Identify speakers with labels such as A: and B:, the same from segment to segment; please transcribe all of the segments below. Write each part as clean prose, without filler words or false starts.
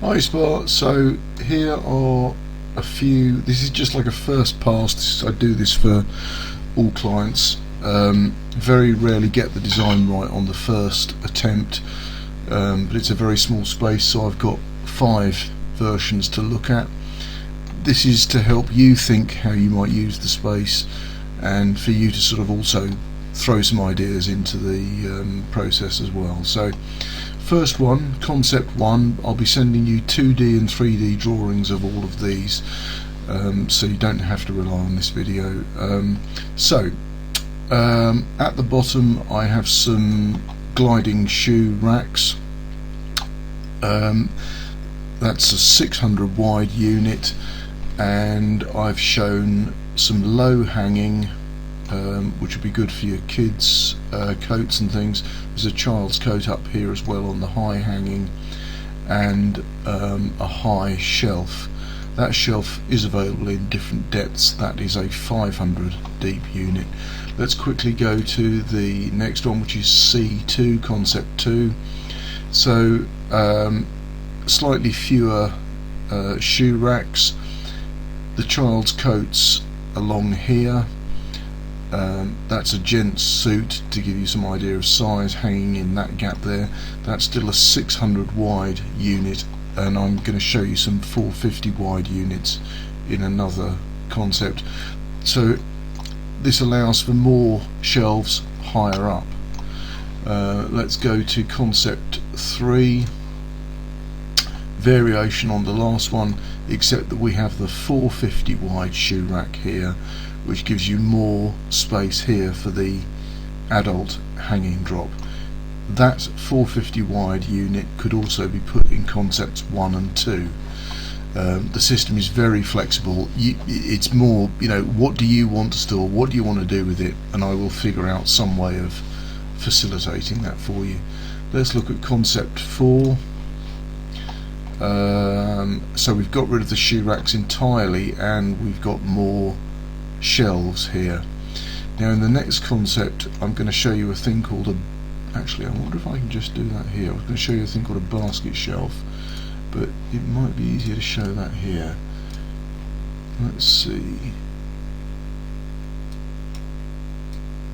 A: Hi Isbah, so here are a few, this is just like a first pass. I do this for all clients. Very rarely get the design right on the first attempt, but it's a very small space, so I've got 5 versions to look at. This is to help you think how you might use the space and for you to sort of also throw some ideas into the process as well. So first one, concept 1, I'll be sending you 2D and 3D drawings of all of these, so you don't have to rely on this video. At the bottom I have some gliding shoe racks. That's a 600 wide unit, and I've shown some low hanging, which would be good for your kids' coats and things. There's a child's coat up here as well on the high hanging, and a high shelf. That shelf is available in different depths. That is a 500 deep unit. Let's quickly go to the next one, which is C2, concept 2. So slightly fewer shoe racks. The child's coats along here. That's a gent's suit, to give you some idea of size, hanging in that gap there. That's still a 600 wide unit, and I'm going to show you some 450 wide units in another concept. So this allows for more shelves higher up. Let's go to concept 3. Variation on the last one, except that we have the 450 wide shoe rack here, which gives you more space here for the adult hanging drop. That 450 wide unit could also be put in concepts 1 and 2. The system is very flexible. It's more, what do you want to store, what do you want to do with it, and I will figure out some way of facilitating that for you. Let's look at concept 4. So we've got rid of the shoe racks entirely, and we've got more shelves here. Now in the next concept I'm going to show you a thing called a, actually I wonder if I can just do that here. I was going to show you a thing called a basket shelf, but it might be easier to show that here. Let's see,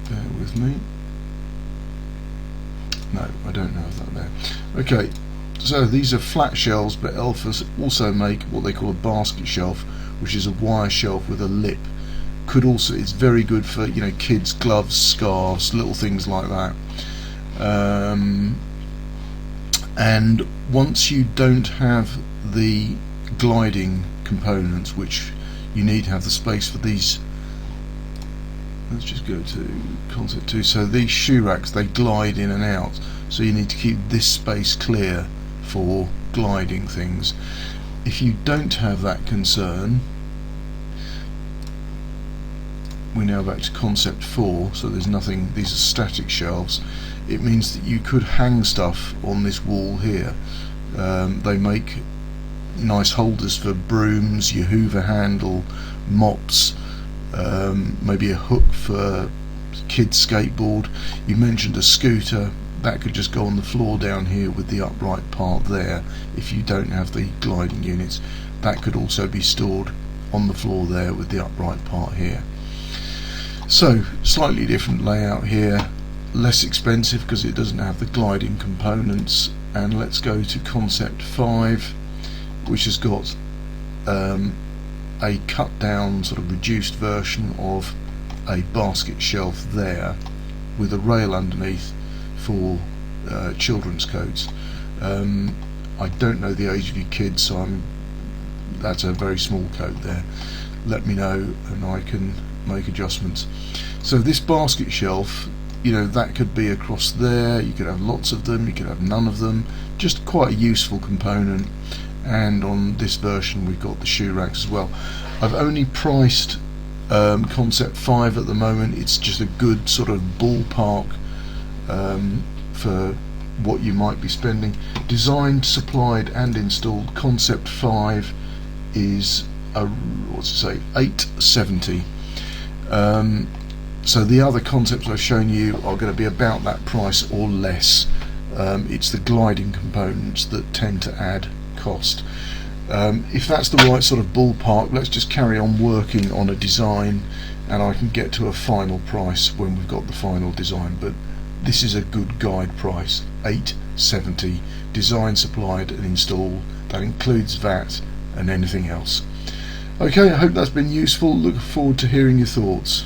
A: bear with me. No, I don't know if that there. Okay, so these are flat shelves, but Elfas also make what they call a basket shelf, which is a wire shelf with a lip. Could also, it's very good for kids' gloves, scarves, little things like that. And once you don't have the gliding components, which you need to have the space for these, let's just go to concept 2. So these shoe racks, they glide in and out, so you need to keep this space clear for gliding things. If you don't have that concern, we now back to concept 4, so there's nothing, these are static shelves. It means that you could hang stuff on this wall here. They make nice holders for brooms, your hoover handle, mops, maybe a hook for kids' skateboard. You mentioned a scooter, that could just go on the floor down here with the upright part there. If you don't have the gliding units, that could also be stored on the floor there with the upright part here. So slightly different layout here, less expensive because it doesn't have the gliding components. And let's go to concept 5, which has got a cut down, sort of reduced version of a basket shelf there with a rail underneath for children's coats. I don't know the age of your kids, so that's a very small coat there. Let me know and I can make adjustments. So this basket shelf, that could be across there. You could have lots of them, you could have none of them. Just quite a useful component. And on this version we've got the shoe racks as well. I've only priced concept 5 at the moment. It's just a good sort of ballpark for what you might be spending. Designed, supplied and installed, concept 5 is $870. So the other concepts I've shown you are going to be about that price or less. It's the gliding components that tend to add cost. If that's the right sort of ballpark, let's just carry on working on a design and I can get to a final price when we've got the final design. But this is a good guide price, $870, design, supplied and installed. That includes VAT and anything else. Okay, I hope that's been useful. Look forward to hearing your thoughts.